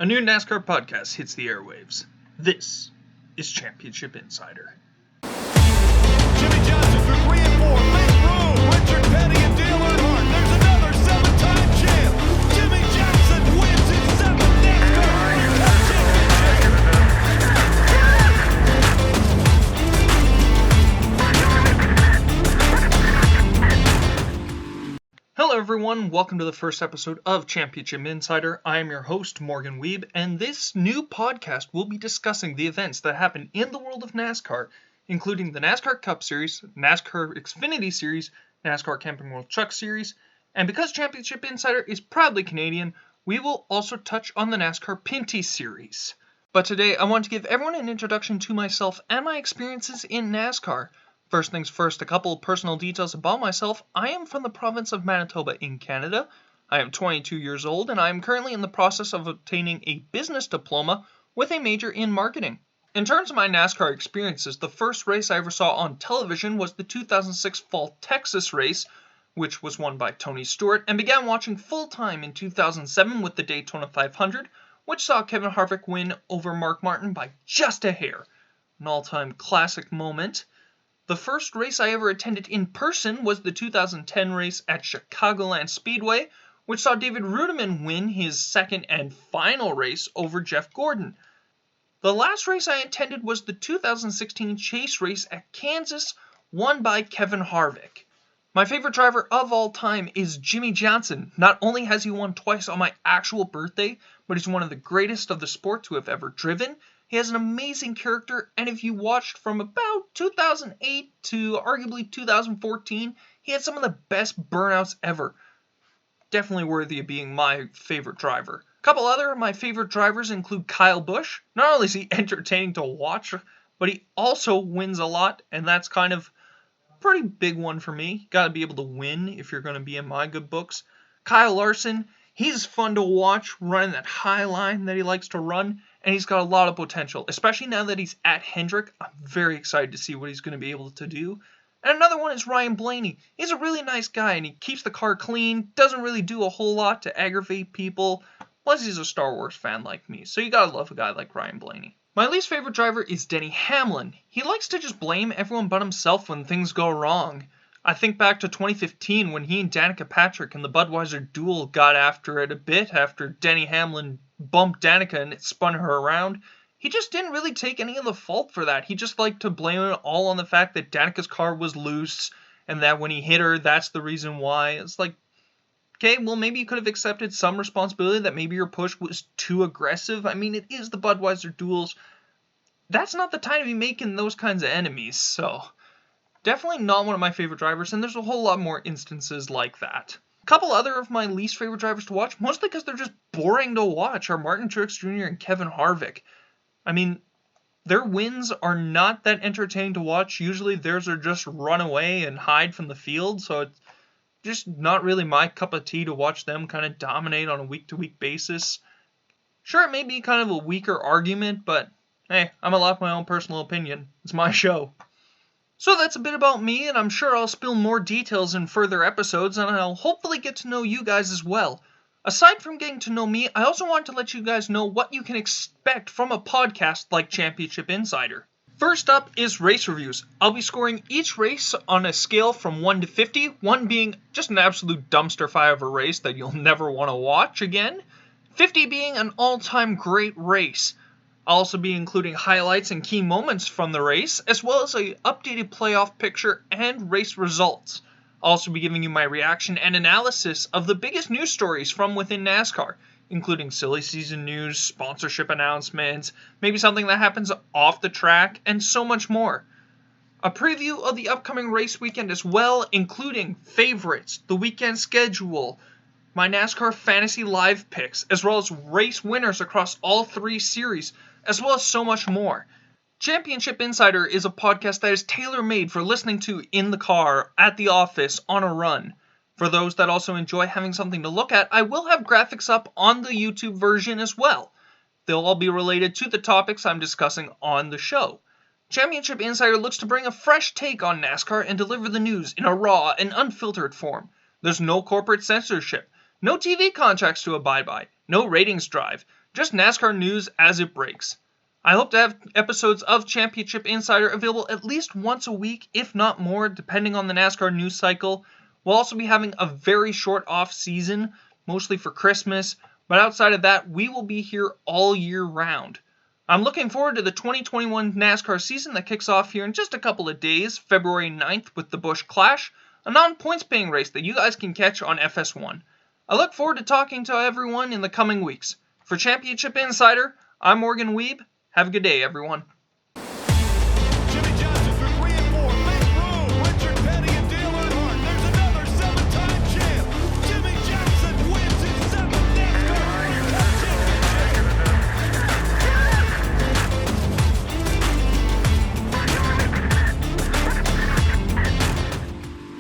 A new NASCAR podcast hits the airwaves. This is Championship Insider. Jimmy Johnson through 3 and 4. Make room. Richard Petty and Dale Earnhardt. There's another 7-time champ. Jimmy Johnson wins his 7th NASCAR championship. Hello everyone, welcome to the first episode of Championship Insider. I am your host, Morgan Wiebe, and this new podcast will be discussing the events that happen in the world of NASCAR, including the NASCAR Cup Series, NASCAR Xfinity Series, NASCAR Camping World Truck Series, and because Championship Insider is proudly Canadian, we will also touch on the NASCAR Pinty Series. But today, I want to give everyone an introduction to myself and my experiences in NASCAR. First things first, a couple of personal details about myself. I am from the province of Manitoba in Canada. I am 22 years old, and I am currently in the process of obtaining a business diploma with a major in marketing. In terms of my NASCAR experiences, the first race I ever saw on television was the 2006 Fall Texas race, which was won by Tony Stewart, and began watching full-time in 2007 with the Daytona 500, which saw Kevin Harvick win over Mark Martin by just a hair. An all-time classic moment. The first race I ever attended in person was the 2010 race at Chicagoland Speedway, which saw David Reutimann win his second and final race over Jeff Gordon. The last race I attended was the 2016 Chase race at Kansas, won by Kevin Harvick. My favorite driver of all time is Jimmy Johnson. Not only has he won twice on my actual birthday, but he's one of the greatest of the sport to have ever driven. He has an amazing character, and if you watched from about 2008 to arguably 2014, he had some of the best burnouts ever. Definitely worthy of being my favorite driver. A couple other of my favorite drivers include Kyle Busch. Not only is he entertaining to watch, but he also wins a lot, and that's kind of a pretty big one for me. Gotta be able to win if you're going to be in my good books. Kyle Larson, he's fun to watch, running that high line that he likes to run. And he's got a lot of potential, especially now that he's at Hendrick. I'm very excited to see what he's going to be able to do. And another one is Ryan Blaney. He's a really nice guy, and he keeps the car clean, doesn't really do a whole lot to aggravate people. Plus, he's a Star Wars fan like me, so you gotta love a guy like Ryan Blaney. My least favorite driver is Denny Hamlin. He likes to just blame everyone but himself when things go wrong. I think back to 2015 when he and Danica Patrick in the Budweiser duel got after it a bit after Denny Hamlin bumped Danica and it spun her around. He just didn't really take any of the fault for that. He just liked to blame it all on the fact that Danica's car was loose and that when he hit her, that's the reason why. It's like, okay, well, maybe you could have accepted some responsibility that maybe your push was too aggressive. I mean, it is the Budweiser duels. That's not the time to be making those kinds of enemies, so definitely not one of my favorite drivers, and there's a whole lot more instances like that. A couple other of my least favorite drivers to watch, mostly because they're just boring to watch, are Martin Truex Jr. and Kevin Harvick. I mean, their wins are not that entertaining to watch. Usually theirs are just run away and hide from the field, so it's just not really my cup of tea to watch them kind of dominate on a week-to-week basis. Sure, it may be kind of a weaker argument, but hey, I'm allowed my own personal opinion. It's my show. So that's a bit about me, and I'm sure I'll spill more details in further episodes, and I'll hopefully get to know you guys as well. Aside from getting to know me, I also want to let you guys know what you can expect from a podcast like Championship Insider. First up is race reviews. I'll be scoring each race on a scale from 1 to 50, 1 being just an absolute dumpster fire of a race that you'll never want to watch again, 50 being an all-time great race. I'll also be including highlights and key moments from the race, as well as an updated playoff picture and race results. I'll also be giving you my reaction and analysis of the biggest news stories from within NASCAR, including silly season news, sponsorship announcements, maybe something that happens off the track, and so much more. A preview of the upcoming race weekend as well, including favorites, the weekend schedule, my NASCAR Fantasy Live picks, as well as race winners across all 3 series, as well as so much more. Championship Insider is a podcast that is tailor-made for listening to in the car, at the office, on a run. For those that also enjoy having something to look at, I will have graphics up on the YouTube version as well. They'll all be related to the topics I'm discussing on the show. Championship Insider looks to bring a fresh take on NASCAR and deliver the news in a raw and unfiltered form. There's no corporate censorship, no TV contracts to abide by, no ratings drive, just NASCAR news as it breaks. I hope to have episodes of Championship Insider available at least once a week, if not more, depending on the NASCAR news cycle. We'll also be having a very short off season, mostly for Christmas, but outside of that, we will be here all year round. I'm looking forward to the 2021 NASCAR season that kicks off here in just a couple of days, February 9th with the Busch Clash, a non-points paying race that you guys can catch on FS1. I look forward to talking to everyone in the coming weeks. For Championship Insider, I'm Morgan Wiebe. Have a good day, everyone.